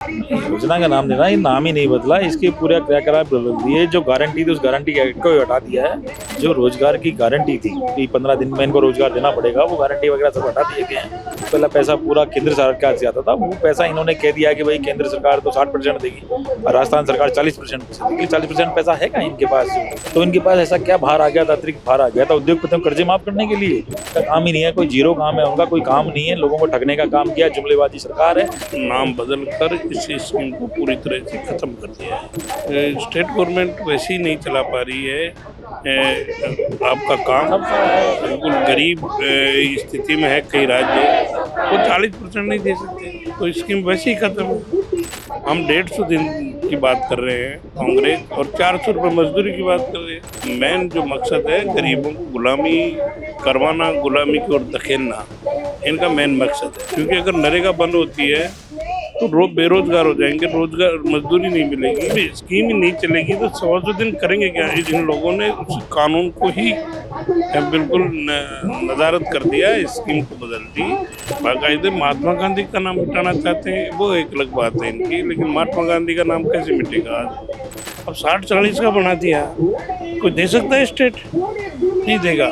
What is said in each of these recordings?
योजना का नाम देना, ये नाम ही नहीं बदला, इसके पूरा क्रियाकलाप बदल दिए। जो गारंटी थी उस गारंटी को हटा दिया है। जो रोजगार की गारंटी थी कि 15 दिन में इनको रोजगार देना पड़ेगा, वो गारंटी वगैरह सब हटा दिए गए हैं। पहला पैसा पूरा केंद्र सरकार से आता था, वो पैसा इन्होंने कह दिया कि भाई केंद्र सरकार तो 60% देगी और राजस्थान सरकार 40% देगी। 40% पैसा है क्या इनके पास? तो इनके पास ऐसा क्या भार आ गया था, अतिरिक्त भार आ गया था उद्योगपतियों कर्जे माफ करने के लिए? काम ही नहीं है, कोई जीरो काम है उनका, कोई काम नहीं है। लोगों को ठगने का काम किया, जुमलेबाजी सरकार है। नाम बदल कर इस स्कीम को पूरी तरह से खत्म कर दिया है। स्टेट गवर्नमेंट वैसे ही नहीं चला पा रही है। आपका काम बिल्कुल गरीब स्थिति में है। कई राज्य वो 40% नहीं दे सकते, तो स्कीम वैसे ही खत्म है। हम 150 दिन की बात कर रहे हैं कांग्रेस, और 400 रुपये मजदूरी की बात कर रहे हैं। मेन जो मकसद है गरीबों को गुलामी करवाना, गुलामी की ओर धकेलना, इनका मेन मकसद है। क्योंकि अगर नरेगा बंद होती है तो बेरोजगार हो जाएंगे, रोजगार मजदूरी नहीं मिलेगी, स्कीम ही नहीं चलेगी, तो 100 दिन करेंगे क्या? इन लोगों ने उस कानून को ही बिल्कुल नज़ारत कर दिया, स्कीम को बदल दी। बाकायदे महात्मा गांधी का नाम हटाना चाहते हैं, वो एक अलग बात है इनकी, लेकिन महात्मा गांधी का नाम कैसे मिटेगा? अब 60-40 का बना दिया। कोई दे सकता है स्टेट? नहीं देगा।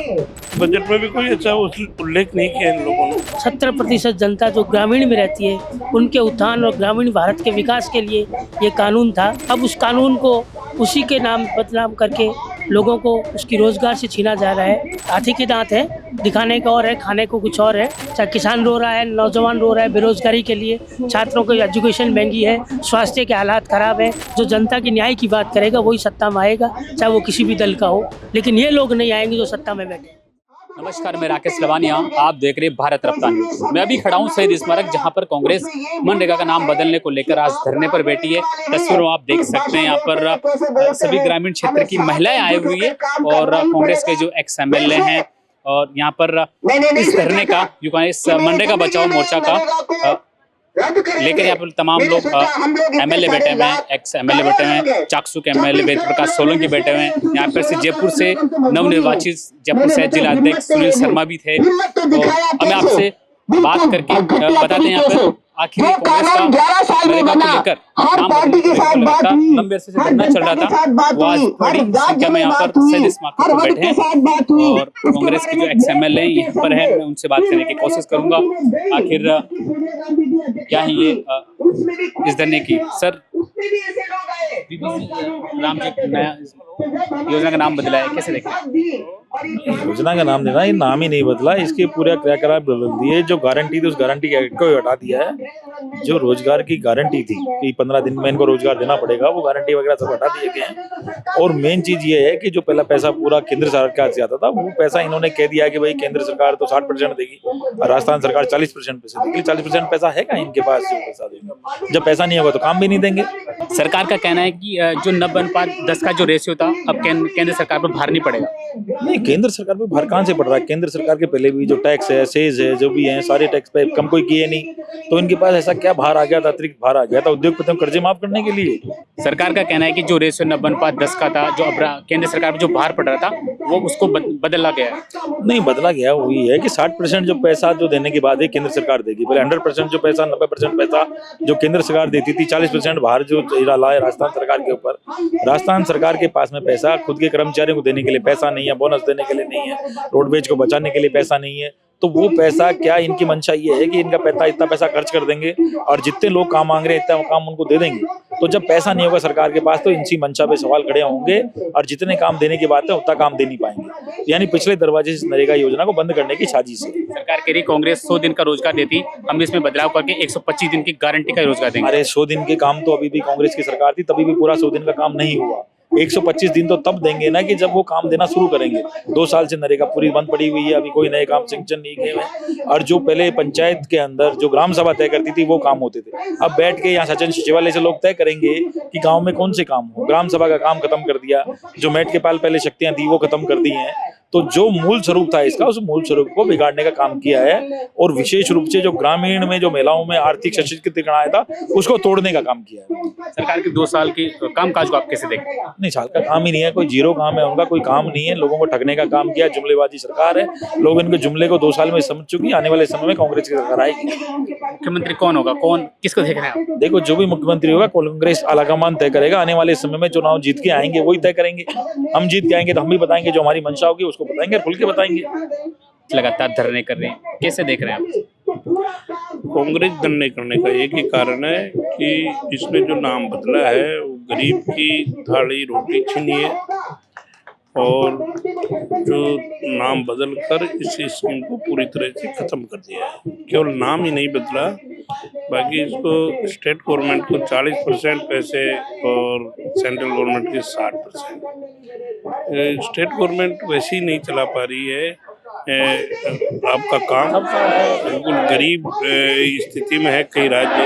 बजट में भी कोई अच्छा उल्लेख नहीं किया इन लोगों ने। 70% जनता जो ग्रामीण में रहती है, उनके उत्थान और ग्रामीण भारत के विकास के लिए ये कानून था। अब उस कानून को उसी के नाम बदनाम करके लोगों को उसकी रोजगार से छीना जा रहा है। हाथी के दांत है, दिखाने का और है, खाने को कुछ और है। चाहे किसान रो रहा है, नौजवान रो रहा है बेरोजगारी के लिए, छात्रों की एजुकेशन महंगी है, स्वास्थ्य के हालात खराब है। जो जनता की न्याय की बात करेगा वही सत्ता में आएगा, चाहे वो किसी भी दल का हो, लेकिन ये लोग नहीं आएंगे जो सत्ता में बैठे। नमस्कार, मैं राकेश लवानिया, आप देख रहे हैं भारत रफ्तार न्यूज। मैं अभी खड़ा हूं शहीद स्मारक, जहां पर कांग्रेस मनरेगा का नाम बदलने को लेकर आज धरने पर बैठी है। तस्वीरों आप देख सकते हैं, यहाँ पर सभी ग्रामीण क्षेत्र की महिलाएं आई हुई है और कांग्रेस के जो एक्स MLA हैं, और यहाँ पर इस धरने का इस मनरेगा बचाओ मोर्चा का लेकर यहाँ पर तमाम लोग MLA बैठे हुए हैं, एक्स MLA बैठे हुए हैं, चाकसू के MLA वेद प्रकाश सोलंकी बैठे हुए हैं। यहाँ पर से जयपुर से नवनिर्वाचित जयपुर शहर जिला अध्यक्ष सुनील शर्मा भी थे। तो हमें आपसे बात करके बताते हैं यहाँ पर आखिर कांग्रेस का मनरेगा को लेकर नाम लंबे अरसे से धरना चल रहा था, वो आज बड़ी संख्या में यहाँ पर शहीद स्मारक पर बैठे हैं और कांग्रेस के जो एक्स MLA यहाँ पर है, मैं उनसे बात करने की कोशिश करूंगा। आखिर क्या है ये इस धरने की? सर, राम जी नया योजना का नाम बदला है, कैसे देखें? योजना का नाम देना, ये नाम ही नहीं बदला, इसके पूरा क्रियाकलाप बदल दिए। जो गारंटी थी उस गारंटी को हटा दिया है। जो रोजगार की गारंटी थी कि 15 दिन में इनको रोजगार देना पड़ेगा, वो गारंटी वगैरह सब हटा दिए गए हैं। और मेन चीज ये है कि जो पहला पैसा पूरा केंद्र सरकार से आता था, वो पैसा इन्होंने कह दिया कि भाई केंद्र सरकार तो 60% देगी और राजस्थान सरकार 40% पैसे देगी। 40% पैसा है क्या इनके पास जो पैसा देगा? जब पैसा नहीं होगा तो काम भी नहीं देंगे। सरकार का कहना है कि जो 9:10 का जो रेशियो था, अब केंद्र सरकार पर भार नहीं पड़ेगा। नहीं, केंद्र सरकार पे भार कहाँ से पड़ रहा है? केंद्र सरकार के पहले भी जो टैक्स है, सेज है, जो भी है, सारे टैक्स पे कम कोई किए नहीं। तो इनके पास ऐसा क्या भार आ गया था, अतिरिक्त भार आ गया था उद्योगपतियों कर्जे माफ करने के लिए? सरकार का कहना है कि जो रेशियो 9:10 का था, जो अब केंद्र सरकार पर जो भार पड़ रहा था, वो उसको बदला गया है। नहीं बदला गया, वही है कि 60% जो पैसा जो देने के बाद है केंद्र सरकार देगी। पहले 100% जो पैसा, 90% पैसा जो केंद्र सरकार देती थी, 40% भार जो डाला है राजस्थान सरकार के ऊपर। राजस्थान सरकार के पास में पैसा खुद के कर्मचारियों को देने के लिए पैसा नहीं है, बोनस देने के लिए नहीं है, रोडवेज को बचाने के लिए पैसा नहीं है। तो वो पैसा क्या, इनकी मंशा ये है कि इनका पैसा इतना पैसा खर्च कर देंगे और जितने लोग काम मांग रहे हैं इतना काम उनको दे देंगे। तो जब पैसा नहीं होगा सरकार के पास, तो इनसी मंशा पे सवाल खड़े होंगे और जितने काम देने की बात है उतना काम दे नहीं पाएंगे। यानी पिछले दरवाजे से नरेगा योजना को बंद करने की साजिश है। सरकार कह रही कांग्रेस 100 दिन का रोजगार देती, हम इसमें बदलाव करके 125 दिन की गारंटी का रोजगार देंगे। अरे 100 दिन के काम तो अभी भी कांग्रेस की सरकार थी, तभी भी पूरा 100 दिन का काम नहीं हुआ। 125 दिन तो तब देंगे ना कि जब वो काम देना शुरू करेंगे। 2 साल से नरेगा पूरी बंद पड़ी हुई है, अभी कोई नए काम सैंक्शन नहीं किए हुए। और जो पहले पंचायत के अंदर जो ग्राम सभा तय करती थी वो काम होते थे। अब बैठ के यहाँ सचिन सचिवालय से लोग तय करेंगे कि गांव में कौन से काम हो। ग्राम सभा का काम खत्म कर दिया, जो मेट के पाल पहले शक्तियां थी वो खत्म कर दी हैं। तो जो मूल स्वरूप था इसका, उस मूल स्वरूप को बिगाड़ने का काम किया है और विशेष रूप से जो ग्रामीण में जो महिलाओं में आर्थिक सशक्तिकरण आया था उसको तोड़ने का काम किया है। सरकार के 2 साल के कामकाज को आप कैसे देखते हैं? नहीं, साल का काम ही नहीं है, कोई जीरो काम है उनका, कोई काम नहीं है। लोगों को ठगने का काम किया, जुमलेबाजी सरकार है। लोग इनके जुमले को 2 साल में समझ चुकी, आने वाले समय में कांग्रेस की सरकार आएगी। मुख्यमंत्री कौन होगा, कौन किसको देख रहे हैं आप? देखो, जो भी मुख्यमंत्री होगा कांग्रेस आलाकमान तय करेगा। आने वाले समय में चुनाव जीत के आएंगे वही तय करेंगे। हम जीत के आएंगे तो हम भी बताएंगे, जो हमारी मंशा होगी उसको बताएंगे और खुल के बताएंगे। लगातार धरने कर रहे हैं, कैसे देख रहे हैं आप? कांग्रेस धरने करने का एक ही कारण है कि इसने जो नाम बदला है वो गरीब की थाली रोटी छीनी है और जो नाम बदल कर इस स्कीम को पूरी तरह से खत्म कर दिया है। केवल नाम ही नहीं बदला, बाकी इसको स्टेट गवर्नमेंट को 40% पैसे और सेंट्रल गवर्नमेंट के 60%। स्टेट गवर्नमेंट वैसे ही नहीं चला पा रही है आपका काम। बिल्कुल गरीब स्थिति में है कई राज्य,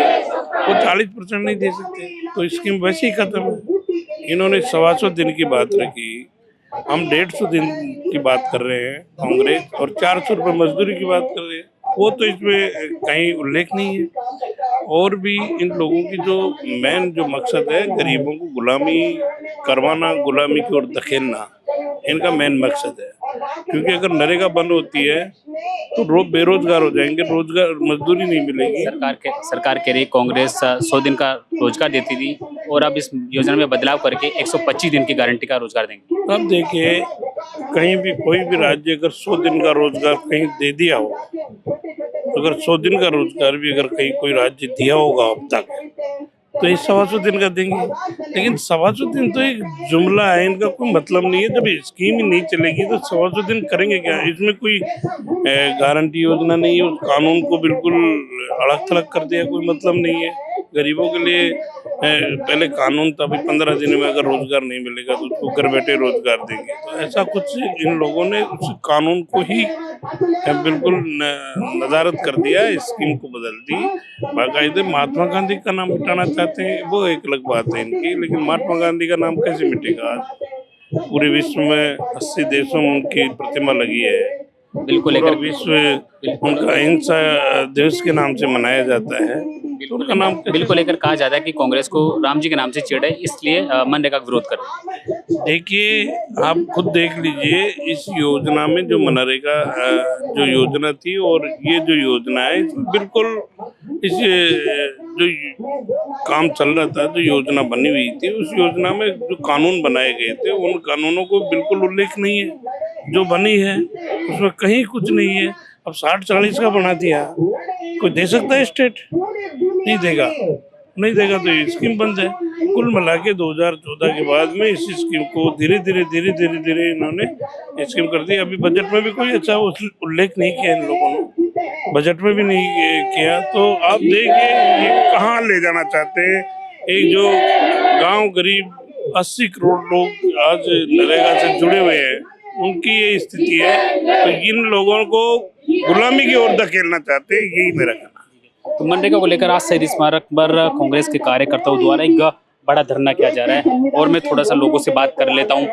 वो 40% नहीं दे सकते, तो स्कीम वैसे ही खत्म है। इन्होंने 125 दिन की बात रखी, हम 150 दिन की बात कर रहे हैं कांग्रेस, और 400 रुपये मजदूरी की बात कर रहे हैं। वो तो इसमें कहीं उल्लेख नहीं है। और भी इन लोगों की जो मेन जो मकसद है गरीबों को गुलामी करवाना, गुलामी की ओर धकेलना, इनका मेन मकसद है। क्योंकि अगर नरेगा बंद होती है तो बेरोजगार हो जाएंगे, रोजगार मजदूरी नहीं मिलेगी। सरकार कह रही कांग्रेस 100 दिन का रोजगार देती थी और अब इस योजना में बदलाव करके 125 दिन की गारंटी का रोजगार देंगे। अब देखिए, कहीं भी कोई भी राज्य अगर 100 दिन का रोजगार कहीं दे दिया हो, अगर 100 दिन का रोजगार भी अगर कहीं कोई राज्य दिया होगा अब तक, तो ये 125 दिन का देंगे। लेकिन 125 दिन तो एक जुमला है, इनका कोई मतलब नहीं है। जब स्कीम ही नहीं चलेगी तो 125 दिन करेंगे क्या? इसमें कोई गारंटी योजना नहीं है, उस कानून को बिल्कुल अलग थलग कर दिया, कोई मतलब नहीं है। गरीबों के लिए पहले कानून था भाई 15 दिन में अगर रोजगार नहीं मिलेगा तो उसको घर बैठे रोजगार देंगे, तो ऐसा कुछ इन लोगों ने उस कानून को ही बिल्कुल नदारत कर दिया, स्कीम को बदल दी। बाकायदे महात्मा गांधी का नाम मिटाना चाहते हैं, वो एक अलग बात है इनकी, लेकिन महात्मा गांधी का नाम कैसे मिटेगा? आज पूरे विश्व में 80 देशों में उनकी प्रतिमा लगी है। बिल्कुल, लेकर विश्व उनका अहिंसा दिवस के नाम से मनाया जाता है। उनका नाम बिल्कुल लेकर कहा जाता है कि कांग्रेस को राम जी के नाम से चिढ़ है, इसलिए मनरेगा का विरोध कर रहे हैं। देखिए, आप खुद देख लीजिए, इस योजना में जो मनरेगा जो योजना थी और ये जो योजना है, बिल्कुल इस जो काम चल रहा था, जो योजना बनी हुई थी, उस योजना में जो कानून बनाए गए थे उन कानूनों को बिल्कुल उल्लेख नहीं है। जो बनी है उसमें कहीं कुछ नहीं है। अब 60-40 का बना दिया, कोई दे सकता है? स्टेट नहीं देगा, नहीं देगा तो ये स्कीम बंद है। कुल मिला के 2014 के बाद में इस स्कीम को धीरे धीरे इन्होंने स्कीम कर दी। अभी बजट में भी कोई अच्छा उल्लेख नहीं किया इन लोगों ने, बजट में भी नहीं किया। तो आप देखिए ये कहाँ ले जाना चाहते हैं। एक जो गांव गरीब 80 करोड़ लोग आज नरेगा से जुड़े हुए हैं, उनकी ये स्थिति है, तो इन लोगों को गुलामी की ओर धकेलना चाहते हैं, यही मेरा कहना है। तो मनरेगा को लेकर आज शहीद स्मारक पर कांग्रेस के कार्यकर्ताओं द्वारा एक बड़ा धरना किया जा रहा है और मैं थोड़ा सा लोगों से बात कर लेता हूँ।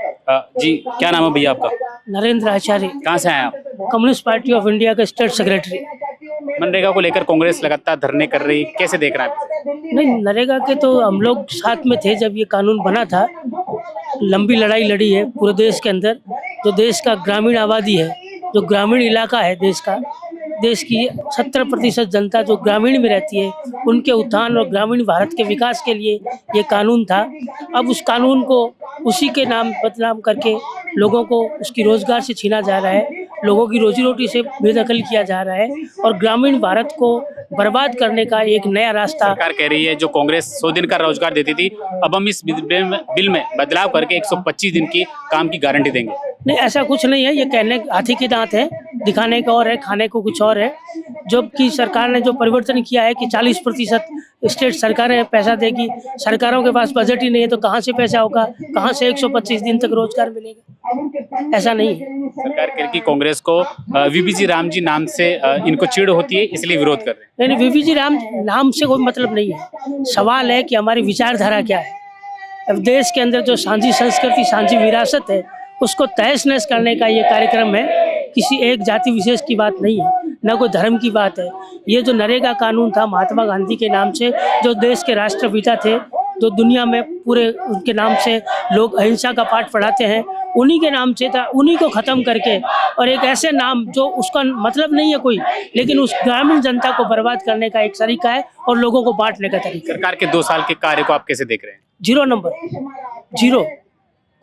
जी, क्या नाम है भैया आपका? नरेंद्र आचार्य, कहाँ से आए आप? कम्युनिस्ट पार्टी ऑफ इंडिया का स्टेट सेक्रेटरी। मनरेगा को लेकर कांग्रेस लगातार धरने कर रही, कैसे देख रहा है? नहीं, नरेगा के तो हम लोग साथ में थे जब ये कानून बना था। लंबी लड़ाई लड़ी है पूरे देश के अंदर। जो देश का ग्रामीण आबादी है, जो ग्रामीण इलाका है देश की 70% जनता जो ग्रामीण में रहती है, उनके उत्थान और ग्रामीण भारत के विकास के लिए ये कानून था। अब उस कानून को उसी के नाम बदनाम करके लोगों को उसकी रोजगार से छीना जा रहा है, लोगों की रोजी रोटी से बेदखल किया जा रहा है और ग्रामीण भारत को बर्बाद करने का एक नया रास्ता। सरकार कह रही है जो कांग्रेस 100 दिन का रोजगार देती थी, अब हम इस बिल में बदलाव करके 125 दिन की काम की गारंटी देंगे। नहीं, ऐसा कुछ नहीं है। ये कहने हाथी के दांत है, दिखाने का और है, खाने को कुछ और है। जबकि सरकार ने जो परिवर्तन किया है कि 40% स्टेट सरकारें पैसा देगी, सरकारों के पास बजट ही नहीं है तो कहाँ से पैसा होगा, कहाँ से 125 दिन तक रोजगार मिलेगा? ऐसा नहीं है। सरकार कह रही कि कांग्रेस को वीबीजी राम जी नाम से इनको चिढ़ होती है, इसलिए विरोध कर रहे हैं। नहीं, वीबीजी राम नाम से कोई मतलब नहीं है। सवाल है कि हमारी विचारधारा क्या है। अब देश के अंदर जो सांझी संस्कृति, सांझी विरासत है, उसको तहस नहस करने का ये कार्यक्रम है। किसी एक जाति विशेष की बात नहीं है, न कोई धर्म की बात है। ये जो नरेगा कानून था महात्मा गांधी के नाम से, जो देश के राष्ट्रपिता थे, जो दुनिया में पूरे उनके नाम से लोग अहिंसा का पाठ पढ़ाते हैं, उन्हीं के नाम से था। उन्हीं को ख़त्म करके और एक ऐसे नाम जो उसका मतलब नहीं है कोई, लेकिन उस ग्रामीण जनता को बर्बाद करने का एक तरीका है और लोगों को बांटने का तरीका है। सरकार के 2 साल के कार्य को आप कैसे देख रहे हैं? 0 नंबर, 0,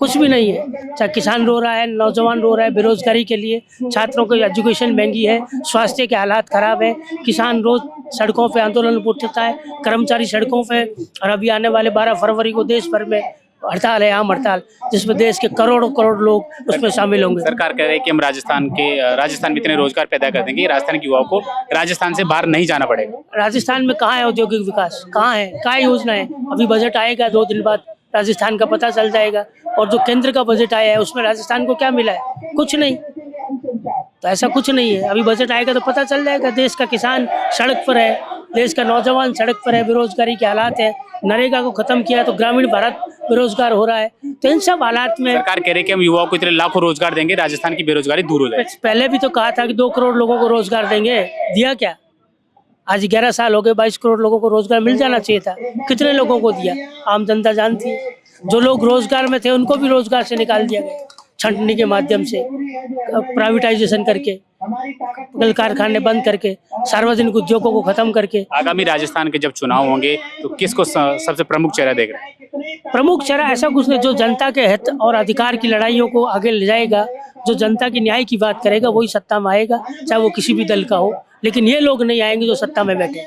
कुछ भी नहीं है। चाहे किसान रो रहा है, नौजवान रो रहा है बेरोजगारी के लिए, छात्रों की एजुकेशन महंगी है, स्वास्थ्य के हालात खराब है, किसान रोज सड़कों पे आंदोलन उठता है, कर्मचारी सड़कों पे, और अभी आने वाले 12 फरवरी को देश भर में हड़ताल है, आम हड़ताल, जिसमें देश के करोड़ों करोड़ लोग उसमें शामिल होंगे। सरकार कह रही है कि हम राजस्थान में इतने रोजगार पैदा कर देंगे, राजस्थान के युवाओं को राजस्थान से बाहर नहीं जाना पड़ेगा। राजस्थान में कहाँ है औद्योगिक विकास, कहाँ है, क्या योजना है? अभी बजट आएगा 2 दिन बाद, राजस्थान का पता चल जाएगा। और जो केंद्र का बजट आया है उसमें राजस्थान को क्या मिला है? कुछ नहीं। तो ऐसा कुछ नहीं है, अभी बजट आएगा तो पता चल जाएगा। देश का किसान सड़क पर है, देश का नौजवान सड़क पर है, बेरोजगारी के हालात है, नरेगा को खत्म किया तो ग्रामीण भारत बेरोजगार हो रहा है। तो इन सब हालात में सरकार कह रही है कि हम युवाओं को इतने लाखों रोजगार देंगे, राजस्थान की बेरोजगारी दूर हो जाएगी। पहले भी तो कहा था कि 2 करोड़ लोगों को रोजगार देंगे, दिया क्या? आज 11 साल हो गए, 22 करोड़ लोगों को रोजगार मिल जाना चाहिए था। कितने लोगों को दिया? आम जनता जानती है। जो लोग रोजगार में थे उनको भी रोजगार से निकाल दिया गया, छंटनी के माध्यम से, प्राइवेटाइजेशन करके, कल कारखाने बंद करके, सार्वजनिक उद्योगों को खत्म करके। आगामी राजस्थान के जब चुनाव होंगे तो किसको सबसे प्रमुख चेहरा देख रहे हैं? प्रमुख चेहरा ऐसा कुछ नहीं, जो जनता के हित और अधिकार की लड़ाइयों को आगे ले जाएगा, जो जनता की न्याय की बात करेगा, वही सत्ता में आएगा, चाहे वो किसी भी दल का हो। लेकिन ये लोग नहीं आएंगे जो सत्ता में बैठे।